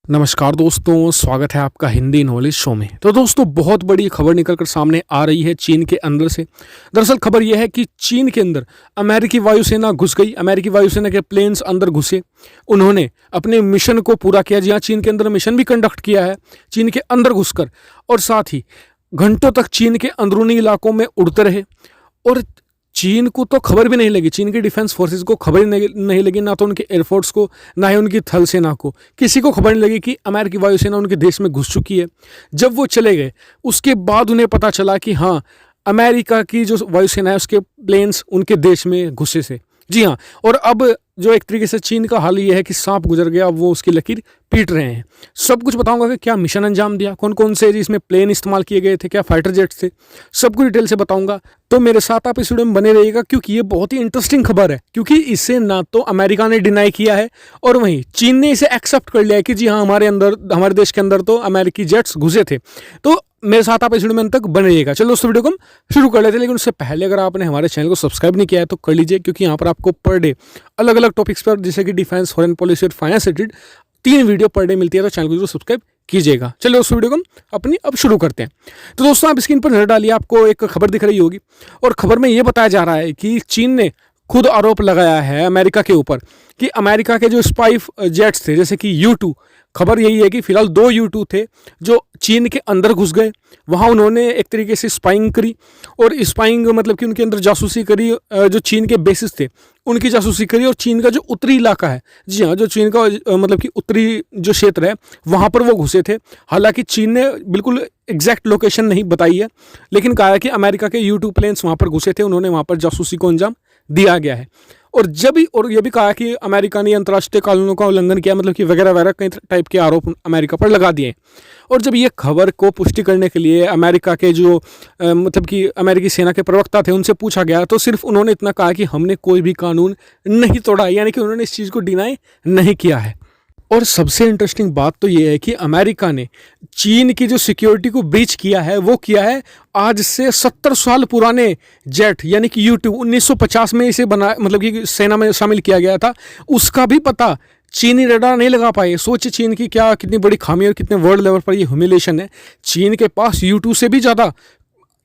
नमस्कार दोस्तों, स्वागत है आपका हिंदी नॉलेज शो में। तो दोस्तों, बहुत बड़ी खबर निकलकर सामने आ रही है चीन के अंदर से। दरअसल खबर यह है कि चीन के अंदर अमेरिकी वायुसेना घुस गई। अमेरिकी वायुसेना के प्लेन्स अंदर घुसे, उन्होंने अपने मिशन को पूरा किया। जी हाँ, चीन के अंदर मिशन भी कंडक्ट किया है, चीन के अंदर घुसकर, और साथ ही घंटों तक चीन के अंदरूनी इलाकों में उड़ते रहे। और चीन को तो खबर भी नहीं लगी, चीन की डिफेंस फोर्सेस को खबर ही नहीं लगी, ना तो उनके एयरफोर्स को, ना ही उनकी थल सेना को, किसी को खबर नहीं लगी कि अमेरिकी वायुसेना उनके देश में घुस चुकी है। जब वो चले गए, उसके बाद उन्हें पता चला कि हाँ, अमेरिका की जो वायुसेना है उसके प्लेन्स उनके देश में घुसे थे। जी हाँ, और अब जो एक तरीके से चीन का हाल ये है कि सांप गुजर गया, अब वो उसकी लकीर पीट रहे हैं। सब कुछ बताऊंगा कि क्या मिशन अंजाम दिया, कौन कौन से इसमें प्लेन इस्तेमाल किए गए थे, क्या फाइटर जेट्स थे, सब कुछ डिटेल से बताऊंगा। तो मेरे साथ आप इस वीडियो में बने रहिएगा, क्योंकि ये बहुत ही इंटरेस्टिंग खबर है। क्योंकि इसे ना तो अमेरिका ने डिनाई किया है और वहीं चीन ने इसे एक्सेप्ट कर लिया है कि जी हाँ, हमारे देश के अंदर तो अमेरिकी जेट्स घुसे थे। तो मेरे साथ आप इस वीडियो में अंत तक बने रहिएगा। चलो दोस्तों, वीडियो को हम शुरू कर लेते हैं। लेकिन उससे पहले अगर आपने हमारे चैनल को सब्सक्राइब नहीं किया है तो कर लीजिए, क्योंकि यहाँ पर आपको पर डे अलग अलग टॉपिक्स पर, जैसे कि डिफेंस, फॉरेन पॉलिसी और फाइनेंस से रिलेटेड 3 वीडियो पर डे मिलती है। तो चैनल को जरूर सब्सक्राइब कीजिएगा। चलिए उस वीडियो को हम अपनी अब शुरू करते हैं। तो दोस्तों, आप स्क्रीन पर नजर डालिए, आपको एक खबर दिख रही होगी, और खबर में यह बताया जा रहा है कि चीन ने खुद आरोप लगाया है अमेरिका के ऊपर कि अमेरिका के जो स्पाई जेट्स थे, जैसे कि U-2, खबर यही है कि फिलहाल 2 U-2 थे जो चीन के अंदर घुस गए। वहाँ उन्होंने एक तरीके से स्पाइंग करी, और स्पाइंग मतलब कि उनके अंदर जासूसी करी, जो चीन के बेसिस थे उनकी जासूसी करी, और चीन का जो उत्तरी इलाका है, जी हाँ, जो चीन का मतलब कि उत्तरी जो क्षेत्र है वहाँ पर वो घुसे थे। हालांकि चीन ने बिल्कुल एग्जैक्ट लोकेशन नहीं बताई है, लेकिन कहा है कि अमेरिका के U-2 प्लेन्स वहाँ पर घुसे थे, उन्होंने वहाँ पर जासूसी को अंजाम दिया गया है। और यह भी कहा कि अमेरिका ने अंतर्राष्ट्रीय कानूनों का उल्लंघन किया, मतलब कि वगैरह वगैरह कई टाइप के आरोप अमेरिका पर लगा दिए। और जब ये खबर को पुष्टि करने के लिए अमेरिका के जो मतलब कि अमेरिकी सेना के प्रवक्ता थे, उनसे पूछा गया, तो सिर्फ उन्होंने इतना कहा कि हमने कोई भी कानून नहीं तोड़ा, यानी कि उन्होंने इस चीज़ को डिनाई नहीं किया है। और सबसे इंटरेस्टिंग बात तो ये है कि अमेरिका ने चीन की जो सिक्योरिटी को ब्रीच किया है, वो किया है आज से 70 साल पुराने जेट, यानी कि U-2 1950 में इसे बना, मतलब कि सेना में शामिल किया गया था। उसका भी पता चीनी रडार नहीं लगा पाए। सोचिए चीन की क्या कितनी बड़ी खामी और कितने वर्ल्ड लेवल पर ये ह्यूमिलेशन है। चीन के पास U-2 से भी ज़्यादा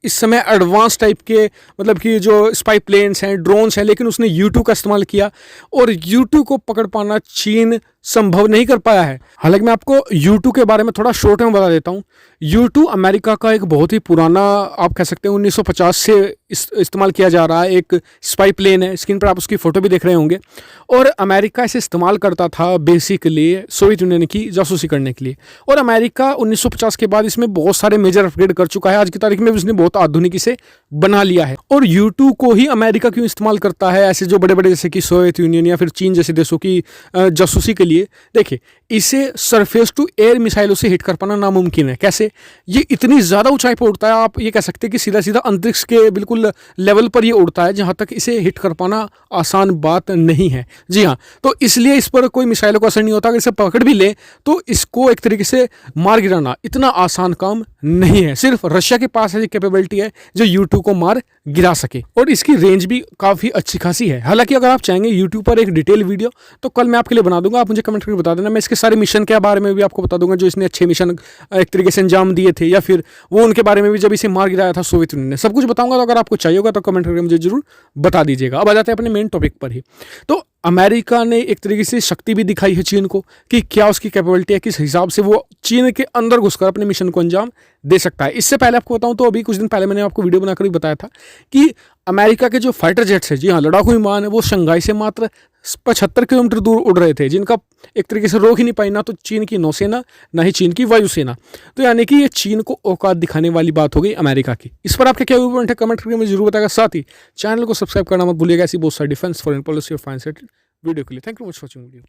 इस समय एडवांस टाइप के, मतलब कि जो स्पाई प्लेन्स हैं, ड्रोन्स हैं, लेकिन उसने U-2 का इस्तेमाल किया, और U-2 को पकड़ पाना चीन संभव नहीं कर पाया है। हालांकि मैं आपको U-2 के बारे में थोड़ा शॉर्ट में बता देता हूँ। U-2 अमेरिका का एक बहुत ही पुराना, आप कह सकते हैं 1950 से इस्तेमाल किया जा रहा है एक स्पाई प्लेन है। स्क्रीन पर आप उसकी फ़ोटो भी देख रहे होंगे। और अमेरिका इसे इस्तेमाल करता था बेसिकली सोवियत यूनियन की जासूसी करने के लिए। और अमेरिका 1950 के बाद इसमें बहुत सारे मेजर अपग्रेड कर चुका है। आज की तारीख में उसने बहुत आधुनिक इसे बना लिया है। और U-2 को ही अमेरिका क्यों इस्तेमाल करता है, ऐसे जो बड़े बड़े जैसे कि सोवियत यूनियन या फिर चीन जैसे देशों की जासूसी के लिए? देखिए, इसे सरफेस टू एयर मिसाइलों से हिट कर पाना नामुमकिन है। कैसे? ये इतनी ज़्यादा ऊंचाई पर उड़ता है, आप ये कह सकते हैं कि सीधा सीधा अंतरिक्ष के बिल्कुल लेवल पर ये उड़ता है, जहां तक इसे हिट कर पाना आसान बात नहीं है। जी हाँ, तो इसलिए इस पर कोई मिसाइलों का असर नहीं होता। अगर इसे पकड़ भी ले तो इसको एक तरीके से मार गिराना इतना आसान काम नहीं है। सिर्फ रशिया के पास ऐसी कैपेबिलिटी है जो U-2 को मार गिरा सके, और इसकी रेंज भी काफ़ी अच्छी खासी है। हालांकि अगर आप चाहेंगे YouTube पर एक डिटेल वीडियो, तो कल मैं आपके लिए बना दूंगा, आप मुझे कमेंट करके बता देना। मैं इसके सारे मिशन के बारे में भी आपको बता दूंगा, जो इसने अच्छे मिशन एक तरीके से अंजाम दिए थे, या फिर वो उनके बारे में भी जब इसे मार गिराया था सोवियत यूनियन ने, सब कुछ बताऊंगा। तो अगर आपको चाहिए होगा तो कमेंट करके मुझे जरूर बता दीजिएगा। अब आ जाते हैं अपने मेन टॉपिक पर ही। तो अमेरिका ने एक तरीके से शक्ति भी दिखाई है चीन को, कि क्या उसकी कैपेबिलिटी है, किस हिसाब से वो चीन के अंदर घुसकर अपने मिशन को अंजाम दे सकता है। इससे पहले आपको बताऊं तो अभी कुछ दिन पहले मैंने आपको वीडियो बनाकर भी बताया था कि अमेरिका के जो फाइटर जेट्स है, जी हाँ, लड़ाकू विमान है, वो शंघाई से मात्र 75 किलोमीटर दूर उड़ रहे थे, जिनका एक तरीके से रोक ही नहीं पाई ना तो चीन की नौसेना, ना ही चीन की वायुसेना। तो यानी कि ये चीन को औकात दिखाने वाली बात हो गई अमेरिका की। इस पर आपके क्या पॉइंट है, कमेंट करके मुझे जरूर बताएगा। साथ ही चैनल को सब्सक्राइब करना मत भूलिएगा, ऐसी बहुत सारी डिफेंस, फॉरेन पॉलिसी और फाइनेंस वीडियो के लिए। Thank you much for watching video.